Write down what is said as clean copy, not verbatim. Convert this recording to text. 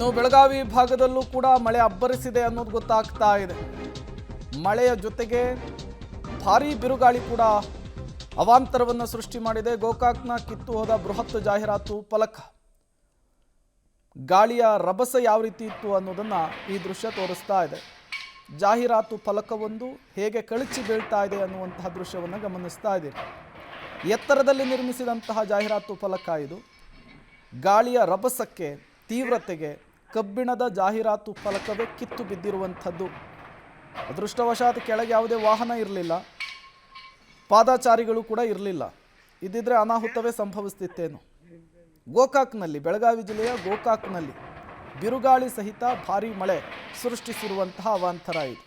ಇನ್ನು ಬೆಳಗಾವಿ ಭಾಗದಲ್ಲೂ ಕೂಡ ಮಳೆ ಅಬ್ಬರಿಸಿದೆ ಅನ್ನೋದು ಗೊತ್ತಾಗ್ತಾ ಇದೆ. ಮಳೆಯ ಜೊತೆಗೆ ಭಾರೀ ಬಿರುಗಾಳಿ ಕೂಡ ಅವಾಂತರವನ್ನು ಸೃಷ್ಟಿ ಮಾಡಿದೆ. ಗೋಕಾಕ್ನ ಕಿತ್ತು ಹೋದ ಬೃಹತ್ ಜಾಹೀರಾತು ಫಲಕ, ಗಾಳಿಯ ರಭಸ ಯಾವ ರೀತಿ ಇತ್ತು ಅನ್ನೋದನ್ನ ಈ ದೃಶ್ಯ ತೋರಿಸ್ತಾ ಇದೆ. ಜಾಹೀರಾತು ಫಲಕವೊಂದು ಹೇಗೆ ಕಳಚಿ ಬೀಳ್ತಾ ಇದೆ ಅನ್ನುವಂತಹ ದೃಶ್ಯವನ್ನು ಗಮನಿಸ್ತಾ ಇದ್ದೀರಿ. ಎತ್ತರದಲ್ಲಿ ನಿರ್ಮಿಸಿದಂತಹ ಜಾಹೀರಾತು ಫಲಕ ಇದು. ಗಾಳಿಯ ರಭಸಕ್ಕೆ, ತೀವ್ರತೆಗೆ ಕಬ್ಬಿಣದ ಜಾಹೀರಾತು ಫಲಕವೇ ಕಿತ್ತು ಬಿದ್ದಿರುವಂಥದ್ದು. ಅದೃಷ್ಟವಶಾತ್ ಕೆಳಗೆ ಯಾವುದೇ ವಾಹನ ಇರಲಿಲ್ಲ, ಪಾದಾಚಾರಿಗಳು ಕೂಡ ಇರಲಿಲ್ಲ. ಇದ್ದಿದ್ರೆ ಅನಾಹುತವೇ ಸಂಭವಿಸ್ತಿತ್ತೇನು. ಗೋಕಾಕ್ನಲ್ಲಿ, ಬೆಳಗಾವಿ ಜಿಲ್ಲೆಯ ಗೋಕಾಕ್ನಲ್ಲಿ ಬಿರುಗಾಳಿ ಸಹಿತ ಭಾರೀ ಮಳೆ ಸೃಷ್ಟಿಸಿರುವಂತಹ ಅವಾಂತರ ಇದು.